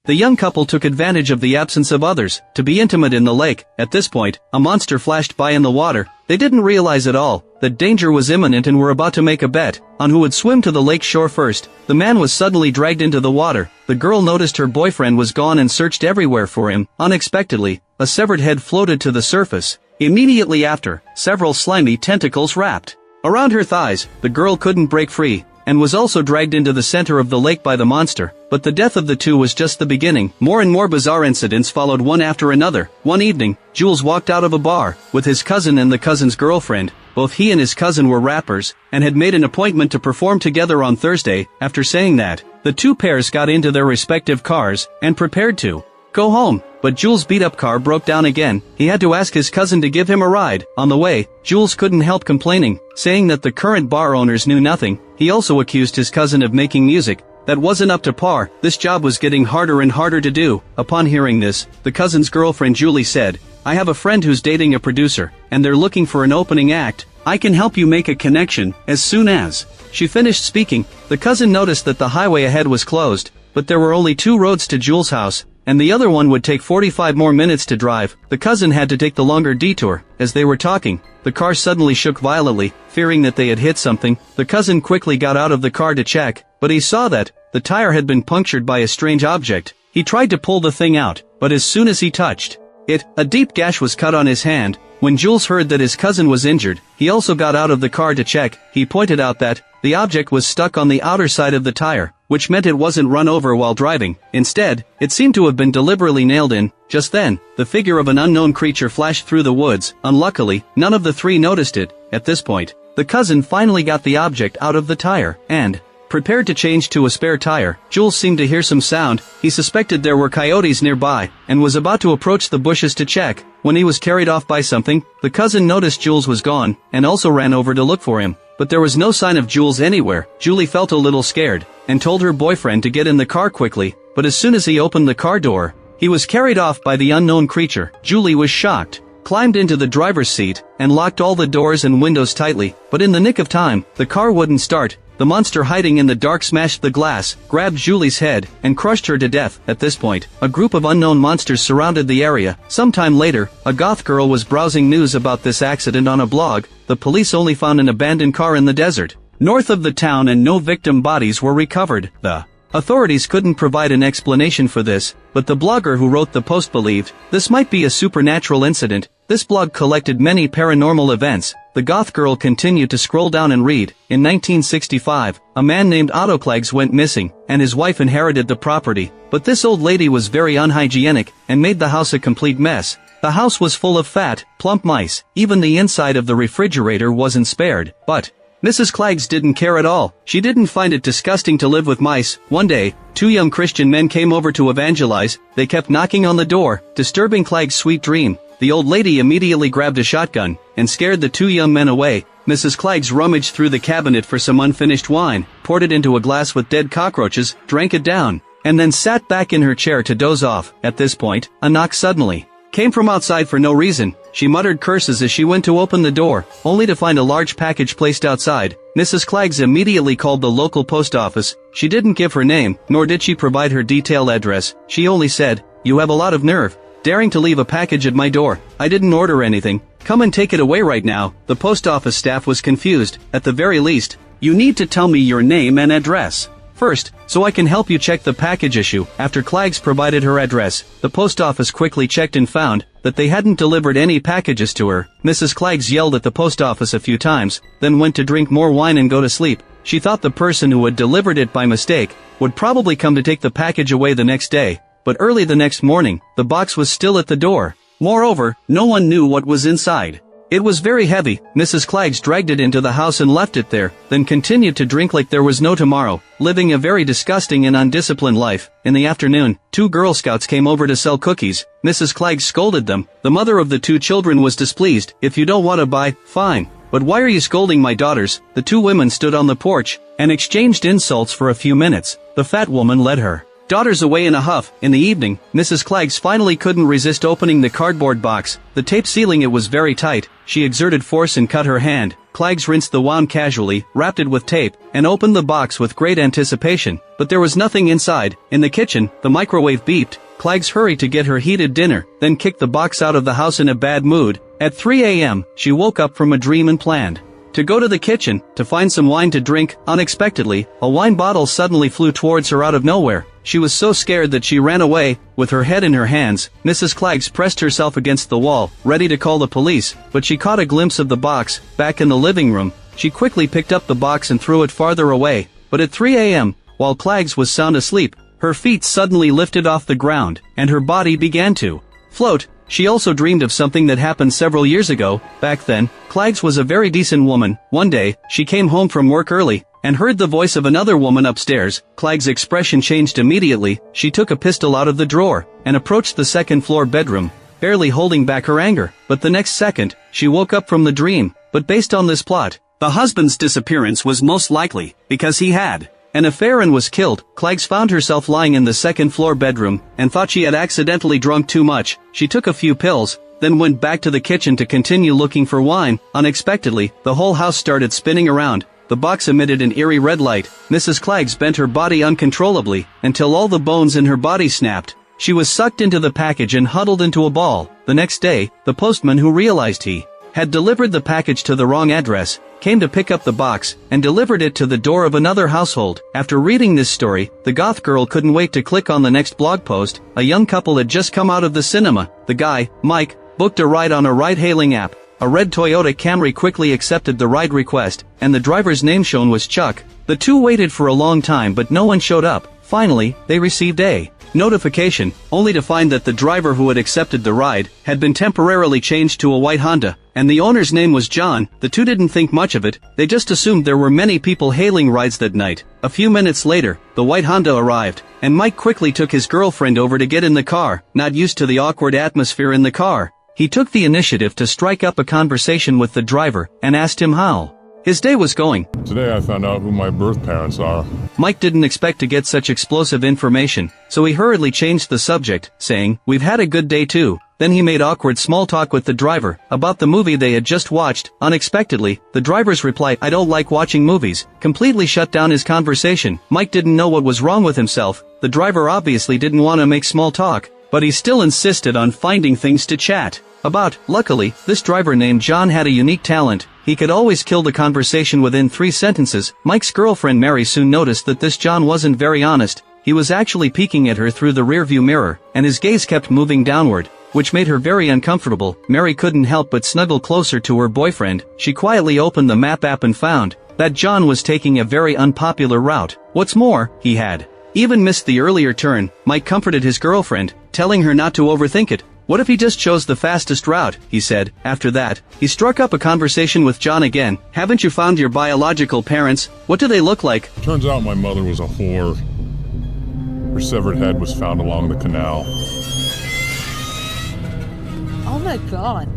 The young couple took advantage of the absence of others to be intimate in the lake. At this point, a monster flashed by in the water. They didn't realize at all that danger was imminent and were about to make a bet on who would swim to the lake shore first. The man was suddenly dragged into the water. The girl noticed her boyfriend was gone and searched everywhere for him. Unexpectedly, a severed head floated to the surface. Immediately after, several slimy tentacles wrapped around her thighs. The girl couldn't break free and was also dragged into the center of the lake by the monster. But the death of the two was just the beginning. More and more bizarre incidents followed one after another. One evening, Jules walked out of a bar with his cousin and the cousin's girlfriend. Both he and his cousin were rappers and had made an appointment to perform together on Thursday. After saying that, the two pairs got into their respective cars and prepared to go home. But Jules' beat-up car broke down again. He had to ask his cousin to give him a ride. On the way, Jules couldn't help complaining, saying that the current bar owners knew nothing. He also accused his cousin of making music that wasn't up to par. This job was getting harder and harder to do. Upon hearing this, the cousin's girlfriend Julie said, "I have a friend who's dating a producer, and they're looking for an opening act. I can help you make a connection as soon as." She finished speaking. The cousin noticed that the highway ahead was closed, but there were only 2 roads to Jules' house, and the other one would take 45 more minutes to drive. The cousin had to take the longer detour. As they were talking, the car suddenly shook violently, fearing that they had hit something. The cousin quickly got out of the car to check, but he saw that the tire had been punctured by a strange object. He tried to pull the thing out, but as soon as he touched it, a deep gash was cut on his hand. When Jules heard that his cousin was injured, he also got out of the car to check. He pointed out that the object was stuck on the outer side of the tire, which meant it wasn't run over while driving. Instead, it seemed to have been deliberately nailed in. Just then, the figure of an unknown creature flashed through the woods. Unluckily, none of the 3 noticed it. At this point, the cousin finally got the object out of the tire and prepared to change to a spare tire. Jules seemed to hear some sound. He suspected there were coyotes nearby and was about to approach the bushes to check when he was carried off by something. The cousin noticed Jules was gone and also ran over to look for him, but there was no sign of Jules anywhere. Julie felt a little scared and told her boyfriend to get in the car quickly, but as soon as he opened the car door, he was carried off by the unknown creature. Julie was shocked, climbed into the driver's seat, and locked all the doors and windows tightly. But in the nick of time, the car wouldn't start. The monster hiding in the dark smashed the glass, grabbed Julie's head, and crushed her to death. At this point, a group of unknown monsters surrounded the area. Sometime later, a goth girl was browsing news about this accident on a blog. The police only found an abandoned car in the desert north of the town and no victim bodies were recovered. The authorities couldn't provide an explanation for this, but the blogger who wrote the post believed this might be a supernatural incident. This blog collected many paranormal events. The goth girl continued to scroll down and read. In 1965, a man named Otto Klages went missing, and his wife inherited the property. But this old lady was very unhygienic and made the house a complete mess. The house was full of fat, plump mice. Even the inside of the refrigerator wasn't spared. But Mrs. Klages didn't care at all. She didn't find it disgusting to live with mice. One day, 2 young Christian men came over to evangelize. They kept knocking on the door, disturbing Klages' sweet dream. The old lady immediately grabbed a shotgun and scared the 2 young men away. Mrs. Klages rummaged through the cabinet for some unfinished wine, poured it into a glass with dead cockroaches, drank it down, and then sat back in her chair to doze off. At this point, a knock suddenly came from outside for no reason. She muttered curses as she went to open the door, only to find a large package placed outside. Mrs. Klages immediately called the local post office. She didn't give her name, nor did she provide her detailed address. She only said, "You have a lot of nerve, daring to leave a package at my door. I didn't order anything. Come and take it away right now." The post office staff was confused. "At the very least, you need to tell me your name and address first, so I can help you check the package issue." After Klages provided her address, the post office quickly checked and found that they hadn't delivered any packages to her. Mrs. Klages yelled at the post office a few times, then went to drink more wine and go to sleep. She thought the person who had delivered it by mistake would probably come to take the package away the next day. But early the next morning, the box was still at the door. Moreover, no one knew what was inside. It was very heavy. Mrs. Klages dragged it into the house and left it there, then continued to drink like there was no tomorrow, living a very disgusting and undisciplined life. In the afternoon, 2 Girl Scouts came over to sell cookies. Mrs. Klages scolded them. The mother of the 2 children was displeased. "If you don't want to buy, fine. But why are you scolding my daughters?" The 2 women stood on the porch and exchanged insults for a few minutes. The fat woman led her daughters away in a huff. In the evening, Mrs. Klages finally couldn't resist opening the cardboard box. The tape sealing it was very tight. She exerted force and cut her hand. Clags rinsed the wound casually, wrapped it with tape, and opened the box with great anticipation, but there was nothing inside. In the kitchen, the microwave beeped. Clags hurried to get her heated dinner, then kicked the box out of the house in a bad mood. At 3 a.m., she woke up from a dream and planned to go to the kitchen, to find some wine to drink. Unexpectedly, a wine bottle suddenly flew towards her out of nowhere. She was so scared that she ran away, with her head in her hands. Mrs. Clags pressed herself against the wall, ready to call the police, but she caught a glimpse of the box, back in the living room. She quickly picked up the box and threw it farther away, but at 3 a.m., while Clags was sound asleep, her feet suddenly lifted off the ground, and her body began to float. She also dreamed of something that happened several years ago. Back then, Clags was a very decent woman. One day, she came home from work early, and heard the voice of another woman upstairs. Clag's expression changed immediately. She took a pistol out of the drawer, and approached the second-floor bedroom, barely holding back her anger. But the next second, she woke up from the dream. But based on this plot, the husband's disappearance was most likely because he had an affair and was killed. Clags found herself lying in the second-floor bedroom, and thought she had accidentally drunk too much. She took a few pills, then went back to the kitchen to continue looking for wine. Unexpectedly, the whole house started spinning around. The box emitted an eerie red light. Mrs. Clags bent her body uncontrollably, until all the bones in her body snapped. She was sucked into the package and huddled into a ball. The next day, the postman, who realized he had delivered the package to the wrong address, came to pick up the box, and delivered it to the door of another household. After reading this story, the goth girl couldn't wait to click on the next blog post. A young couple had just come out of the cinema. The guy, Mike, booked a ride on a ride-hailing app. A red Toyota Camry quickly accepted the ride request, and the driver's name shown was Chuck. The two waited for a long time but no one showed up. Finally, they received a notification, only to find that the driver who had accepted the ride had been temporarily changed to a white Honda, and the owner's name was John. The two didn't think much of it. They just assumed there were many people hailing rides that night. A few minutes later, the white Honda arrived, and Mike quickly took his girlfriend over to get in the car. Not used to the awkward atmosphere in the car, he took the initiative to strike up a conversation with the driver, and asked him how his day was going. Today I found out who my birth parents are. Mike didn't expect to get such explosive information, so he hurriedly changed the subject, saying, "We've had a good day too." Then he made awkward small talk with the driver, about the movie they had just watched. Unexpectedly, the driver's reply, "I don't like watching movies," completely shut down his conversation. Mike didn't know what was wrong with himself. The driver obviously didn't want to make small talk, but he still insisted on finding things to chat about. Luckily, this driver named John had a unique talent. He could always kill the conversation within 3 sentences. Mike's girlfriend Mary soon noticed that this John wasn't very honest. He was actually peeking at her through the rearview mirror, and his gaze kept moving downward, which made her very uncomfortable. Mary couldn't help but snuggle closer to her boyfriend. She quietly opened the map app and found that John was taking a very unpopular route. What's more, he had even missed the earlier turn. Mike comforted his girlfriend, telling her not to overthink it. "What if he just chose the fastest route?" he said. After that, he struck up a conversation with John again. "Haven't you found your biological parents? What do they look like?" Turns out my mother was a whore. Her severed head was found along the canal. Oh my god.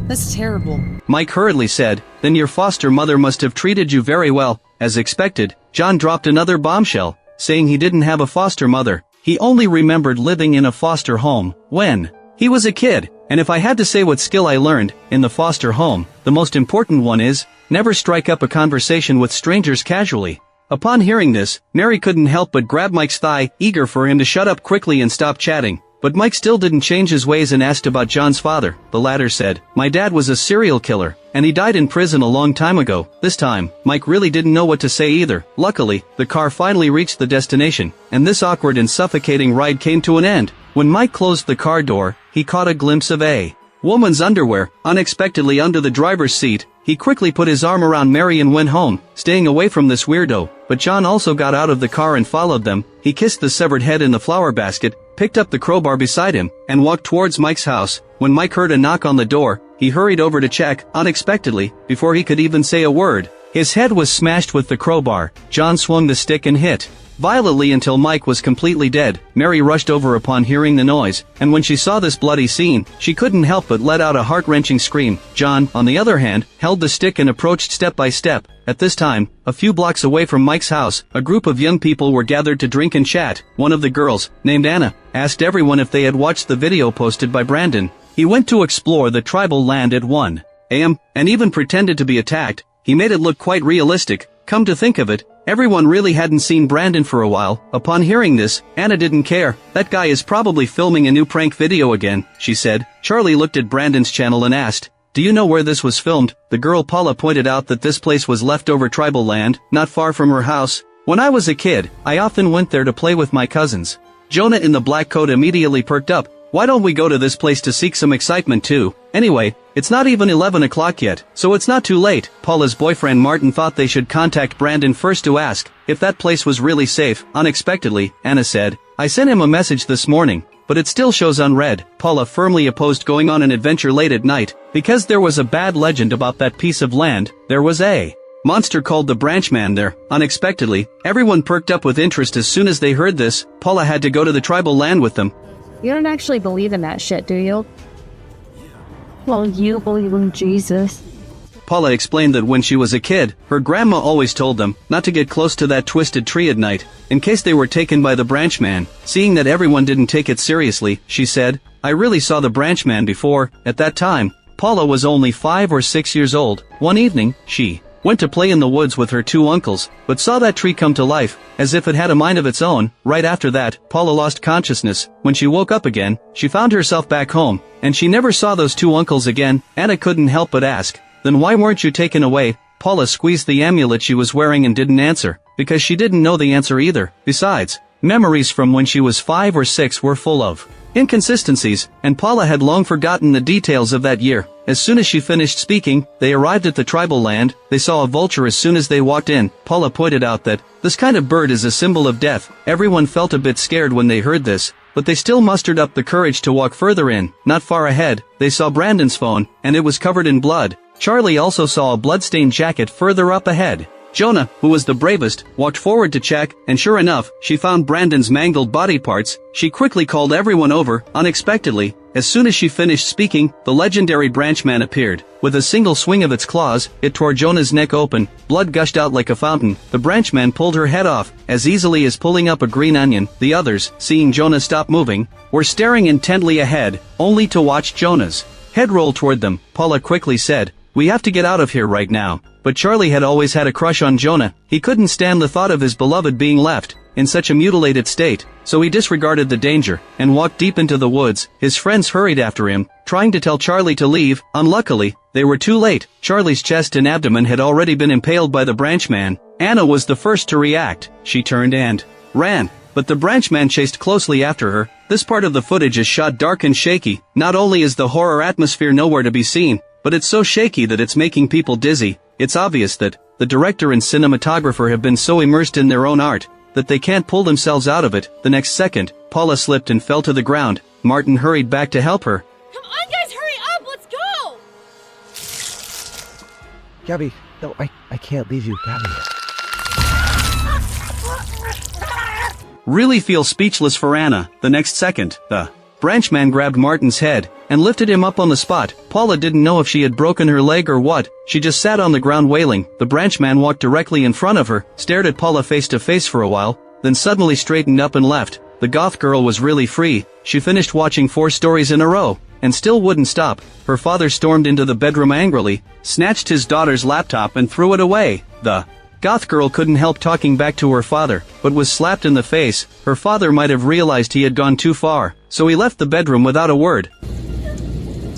That's terrible. Mike hurriedly said, "Then your foster mother must have treated you very well." As expected, John dropped another bombshell, saying he didn't have a foster mother. He only remembered living in a foster home when he was a kid. "And if I had to say what skill I learned in the foster home, the most important one is, never strike up a conversation with strangers casually." Upon hearing this, Mary couldn't help but grab Mike's thigh, eager for him to shut up quickly and stop chatting. But Mike still didn't change his ways and asked about John's father. The latter said, "My dad was a serial killer, and he died in prison a long time ago." This time, Mike really didn't know what to say either. Luckily, the car finally reached the destination, and this awkward and suffocating ride came to an end. When Mike closed the car door, he caught a glimpse of a woman's underwear, unexpectedly under the driver's seat. He quickly put his arm around Mary and went home, staying away from this weirdo. But John also got out of the car and followed them. He kissed the severed head in the flower basket, picked up the crowbar beside him, and walked towards Mike's house. When Mike heard a knock on the door, he hurried over to check. Unexpectedly, before he could even say a word, his head was smashed with the crowbar. John swung the stick and hit violently until Mike was completely dead. Mary rushed over upon hearing the noise, and when she saw this bloody scene, she couldn't help but let out a heart-wrenching scream. John, on the other hand, held the stick and approached step by step. At this time, a few blocks away from Mike's house, a group of young people were gathered to drink and chat. One of the girls, named Anna, asked everyone if they had watched the video posted by Brandon. He went to explore the tribal land at 1 a.m., and even pretended to be attacked. He made it look quite realistic. Come to think of it, everyone really hadn't seen Brandon for a while. Upon hearing this, Anna didn't care. That guy is probably filming a new prank video again, she said. Charlie looked at Brandon's channel and asked, "Do you know where this was filmed?" The girl Paula pointed out that this place was leftover tribal land, not far from her house. "When I was a kid, I often went there to play with my cousins." Jonah in the black coat immediately perked up. "Why don't we go to this place to seek some excitement too? Anyway, it's not even 11 o'clock yet, so it's not too late." Paula's boyfriend Martin thought they should contact Brandon first to ask if that place was really safe. Unexpectedly, Anna said, "I sent him a message this morning, but it still shows unread." Paula firmly opposed going on an adventure late at night, because there was a bad legend about that piece of land. There was a monster called the Branchman there. Unexpectedly, everyone perked up with interest as soon as they heard this. Paula had to go to the tribal land with them. You don't actually believe in that shit, do you? Well, you believe in Jesus. Paula explained that when she was a kid, her grandma always told them not to get close to that twisted tree at night, in case they were taken by the Branchman. Seeing that everyone didn't take it seriously, she said, "I really saw the Branchman before." At that time, Paula was only 5 or 6 years old. One evening, she went to play in the woods with her 2 uncles, but saw that tree come to life, as if it had a mind of its own. Right after that, Paula lost consciousness. When she woke up again, she found herself back home, and she never saw those 2 uncles again. Anna couldn't help but ask, "Then why weren't you taken away?" Paula squeezed the amulet she was wearing and didn't answer, because she didn't know the answer either. Besides, memories from when she was 5 or 6 were full of inconsistencies, and Paula had long forgotten the details of that year. As soon as she finished speaking, they arrived at the tribal land. They saw a vulture as soon as they walked in. Paula pointed out that this kind of bird is a symbol of death. Everyone felt a bit scared when they heard this, but they still mustered up the courage to walk further in. Not far ahead, they saw Brandon's phone, and it was covered in blood. Charlie also saw a blood-stained jacket further up ahead. Jonah, who was the bravest, walked forward to check, and sure enough, she found Brandon's mangled body parts. She quickly called everyone over. Unexpectedly, as soon as she finished speaking, the legendary Branchman appeared. With a single swing of its claws, it tore Jonah's neck open. Blood gushed out like a fountain. The Branchman pulled her head off, as easily as pulling up a green onion. The others, seeing Jonah stop moving, were staring intently ahead, only to watch Jonah's head roll toward them. Paula quickly said, "We have to get out of here right now." But Charlie had always had a crush on Jonah. He couldn't stand the thought of his beloved being left in such a mutilated state, so he disregarded the danger and walked deep into the woods. His friends hurried after him, trying to tell Charlie to leave. Unluckily, they were too late. Charlie's chest and abdomen had already been impaled by the Branchman. Anna was the first to react. She turned and ran, but the Branchman chased closely after her. This part of the footage is shot dark and shaky. Not only is the horror atmosphere nowhere to be seen, but it's so shaky that it's making people dizzy. It's obvious that the director and cinematographer have been so immersed in their own art that they can't pull themselves out of it. The next second, Paula slipped and fell to the ground. Martin hurried back to help her. Come on, guys, hurry up! Let's go! Gabby, no, I can't leave you, Gabby. Really feel speechless for Anna. The next second, the Branchman grabbed Martin's head and lifted him up on the spot. Paula didn't know if she had broken her leg or what. She just sat on the ground wailing. The Branchman walked directly in front of her, stared at Paula face to face for a while, then suddenly straightened up and left. The goth girl was really free. She finished watching 4 stories in a row, and still wouldn't stop. Her father stormed into the bedroom angrily, snatched his daughter's laptop and threw it away. The goth girl couldn't help talking back to her father, but was slapped in the face. Her father might have realized he had gone too far, so he left the bedroom without a word.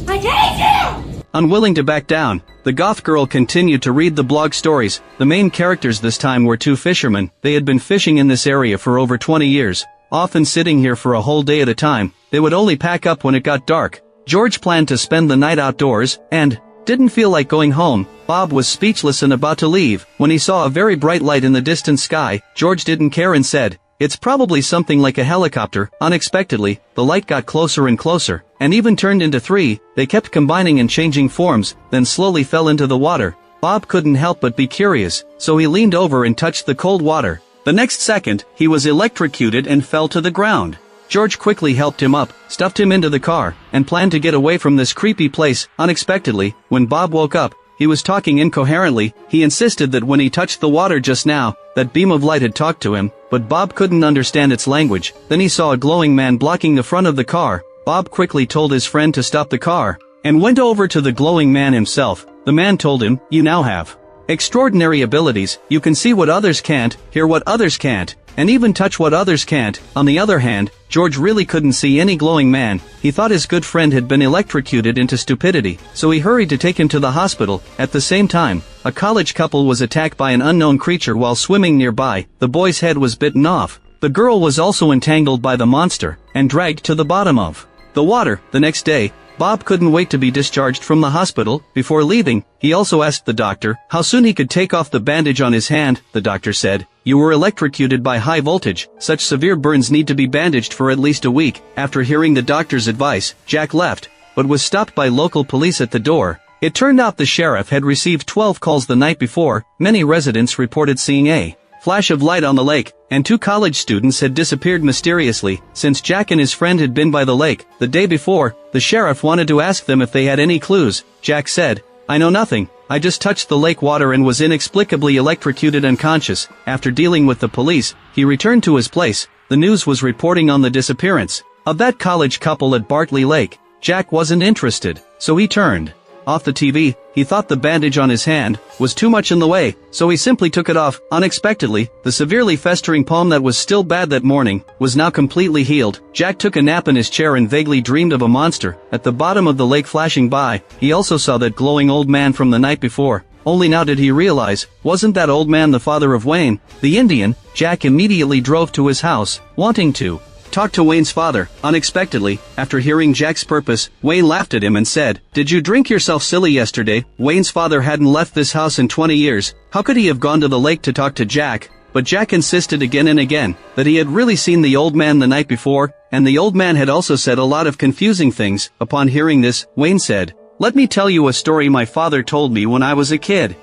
I hate you! Unwilling to back down, the goth girl continued to read the blog stories. The main characters this time were 2 fishermen. They had been fishing in this area for over 20 years, often sitting here for a whole day at a time. They would only pack up when it got dark. George planned to spend the night outdoors, and didn't feel like going home. Bob was speechless and about to leave, when he saw a very bright light in the distant sky. George didn't care and said, "It's probably something like a helicopter." Unexpectedly, the light got closer and closer, and even turned into 3. They kept combining and changing forms, then slowly fell into the water. Bob couldn't help but be curious, so he leaned over and touched the cold water. The next second, he was electrocuted and fell to the ground. George quickly helped him up, stuffed him into the car, and planned to get away from this creepy place. Unexpectedly, when Bob woke up, he was talking incoherently. He insisted that when he touched the water just now, that beam of light had talked to him, but Bob couldn't understand its language. Then he saw a glowing man blocking the front of the car. Bob quickly told his friend to stop the car, and went over to the glowing man himself. The man told him, "You now have extraordinary abilities. You can see what others can't, hear what others can't, and even touch what others can't." On the other hand, George really couldn't see any glowing man. He thought his good friend had been electrocuted into stupidity, so he hurried to take him to the hospital. At the same time, a college couple was attacked by an unknown creature while swimming nearby. The boy's head was bitten off. The girl was also entangled by the monster, and dragged to the bottom of the water. The next day, Bob couldn't wait to be discharged from the hospital. Before leaving, he also asked the doctor how soon he could take off the bandage on his hand. The doctor said, "You were electrocuted by high voltage. Such severe burns need to be bandaged for at least a week." After hearing the doctor's advice, Jack left, but was stopped by local police at the door. It turned out the sheriff had received 12 calls the night before. Many residents reported seeing a flash of light on the lake, and 2 college students had disappeared mysteriously. Since Jack and his friend had been by the lake the day before, the sheriff wanted to ask them if they had any clues. Jack said, "I know nothing. I just touched the lake water and was inexplicably electrocuted unconscious." After dealing with the police, he returned to his place. The news was reporting on the disappearance of that college couple at Bartley Lake. Jack wasn't interested, so he turned off the TV. He thought the bandage on his hand was too much in the way, so he simply took it off. Unexpectedly, the severely festering palm that was still bad that morning was now completely healed. Jack took a nap in his chair and vaguely dreamed of a monster at the bottom of the lake flashing by. He also saw that glowing old man from the night before. Only now did he realize, wasn't that old man the father of Wayne, the Indian? Jack immediately drove to his house, wanting to talk to Wayne's father. Unexpectedly, after hearing Jack's purpose, Wayne laughed at him and said, "Did you drink yourself silly yesterday?" Wayne's father hadn't left this house in 20 years. How could he have gone to the lake to talk to Jack? But Jack insisted again and again that he had really seen the old man the night before, and the old man had also said a lot of confusing things. Upon hearing this, Wayne said, "Let me tell you a story my father told me when I was a kid.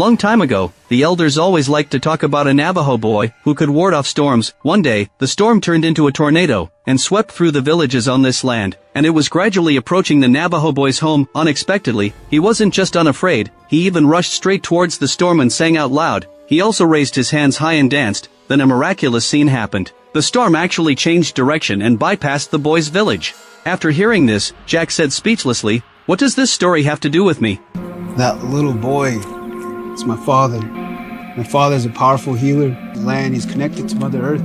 Long time ago, the elders always liked to talk about a Navajo boy who could ward off storms. One day, the storm turned into a tornado and swept through the villages on this land, and it was gradually approaching the Navajo boy's home. Unexpectedly, he wasn't just unafraid, he even rushed straight towards the storm and sang out loud. He also raised his hands high and danced. Then a miraculous scene happened. The storm actually changed direction and bypassed the boy's village." After hearing this, Jack said speechlessly, "What does this story have to do with me?" That little boy, it's my father. My father's a powerful healer. His land, he's connected to Mother Earth.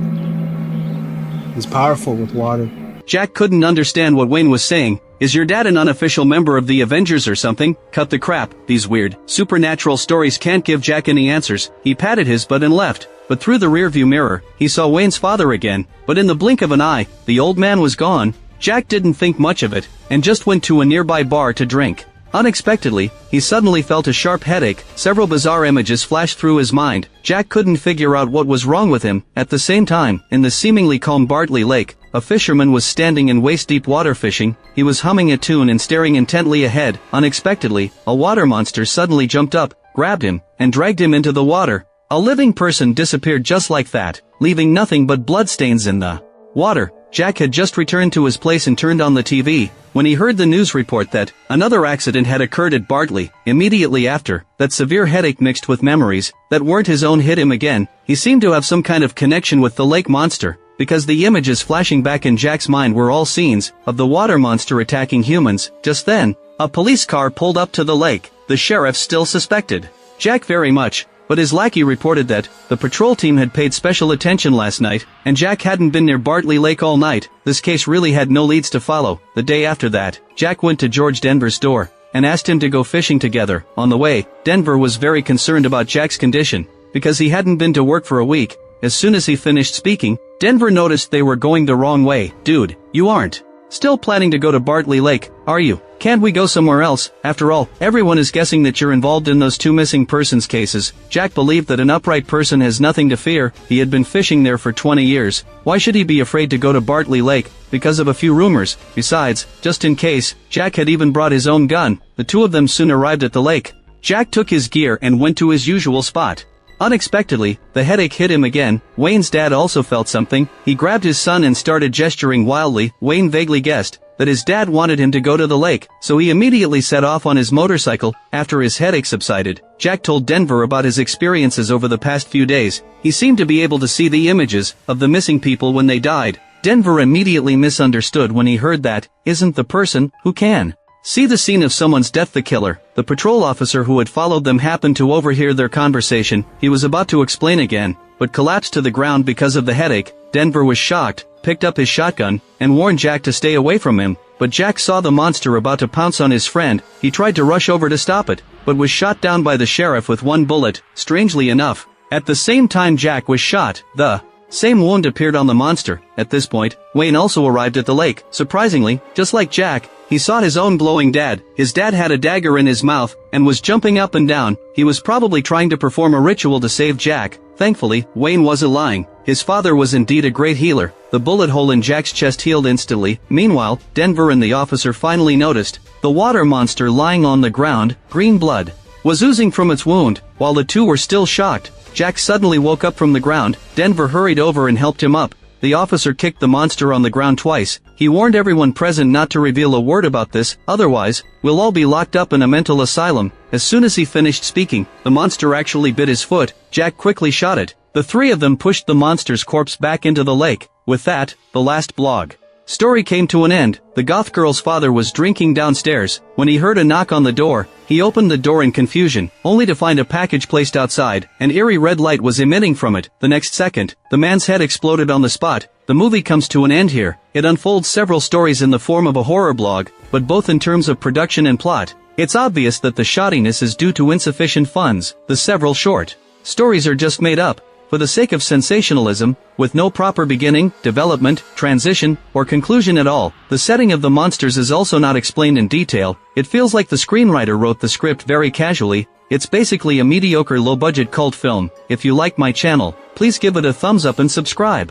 He's powerful with water. Jack couldn't understand what Wayne was saying. Is your dad an unofficial member of the Avengers or something? Cut the crap. These weird, supernatural stories can't give Jack any answers. He patted his butt and left. But through the rearview mirror, he saw Wayne's father again. But in the blink of an eye, the old man was gone. Jack didn't think much of it, and just went to a nearby bar to drink. Unexpectedly, he suddenly felt a sharp headache. Several bizarre images flashed through his mind. Jack couldn't figure out what was wrong with him. At the same time, in the seemingly calm Bartley Lake, a fisherman was standing in waist-deep water fishing. He was humming a tune and staring intently ahead. Unexpectedly, a water monster suddenly jumped up, grabbed him, and dragged him into the water. A living person disappeared just like that, leaving nothing but bloodstains in the water. Jack had just returned to his place and turned on the TV, when he heard the news report that another accident had occurred at Bartley. Immediately after, that severe headache mixed with memories that weren't his own hit him again. He seemed to have some kind of connection with the lake monster, because the images flashing back in Jack's mind were all scenes of the water monster attacking humans. Just then, a police car pulled up to the lake. The sheriff still suspected Jack very much, but his lackey reported that the patrol team had paid special attention last night, and Jack hadn't been near Bartley Lake all night. This case really had no leads to follow. The day after that, Jack went to George Denver's door and asked him to go fishing together. On the way, Denver was very concerned about Jack's condition, because he hadn't been to work for a week. As soon as he finished speaking, Denver noticed they were going the wrong way. "Dude, you aren't still planning to go to Bartley Lake, are you? Can't we go somewhere else? After all, everyone is guessing that you're involved in those 2 missing persons cases." Jack believed that an upright person has nothing to fear. He had been fishing there for 20 years. Why should he be afraid to go to Bartley Lake? Because of a few rumors. Besides, just in case, Jack had even brought his own gun. The 2 of them soon arrived at the lake. Jack took his gear and went to his usual spot. Unexpectedly, the headache hit him again. Wayne's dad also felt something. He grabbed his son and started gesturing wildly. Wayne vaguely guessed that his dad wanted him to go to the lake, so he immediately set off on his motorcycle. After his headache subsided, Jack told Denver about his experiences over the past few days. He seemed to be able to see the images of the missing people when they died. Denver immediately misunderstood when he heard that, "Isn't the person who can See the scene of someone's death. The killer, the patrol officer who had followed them, happened to overhear their conversation. He was about to explain again, but collapsed to the ground because of the headache. Denver was shocked, picked up his shotgun, and warned Jack to stay away from him, but Jack saw the monster about to pounce on his friend. He tried to rush over to stop it, but was shot down by the sheriff with one bullet. Strangely enough, at the same time Jack was shot, the same wound appeared on the monster. At this point, Wayne also arrived at the lake. Surprisingly, just like Jack, he saw his own glowing dad. His dad had a dagger in his mouth, and was jumping up and down. He was probably trying to perform a ritual to save Jack. Thankfully, Wayne wasn't lying. His father was indeed a great healer. The bullet hole in Jack's chest healed instantly. Meanwhile, Denver and the officer finally noticed the water monster lying on the ground. Green blood was oozing from its wound. While the two were still shocked, Jack suddenly woke up from the ground. Denver hurried over and helped him up. The officer kicked the monster on the ground twice. He warned everyone present not to reveal a word about this, otherwise, we'll all be locked up in a mental asylum. As soon as he finished speaking, the monster actually bit his foot. Jack quickly shot it. The three of them pushed the monster's corpse back into the lake. With that, the last blog story came to an end. The goth girl's father was drinking downstairs. When he heard a knock on the door, he opened the door in confusion, only to find a package placed outside. An eerie red light was emitting from it. The next second, the man's head exploded on the spot. The movie comes to an end here. It unfolds several stories in the form of a horror blog, but both in terms of production and plot, it's obvious that the shoddiness is due to insufficient funds. The several short stories are just made up for the sake of sensationalism, with no proper beginning, development, transition, or conclusion at all. The setting of the monsters is also not explained in detail. It feels like the screenwriter wrote the script very casually. It's basically a mediocre low-budget cult film. If you like my channel, please give it a thumbs up and subscribe.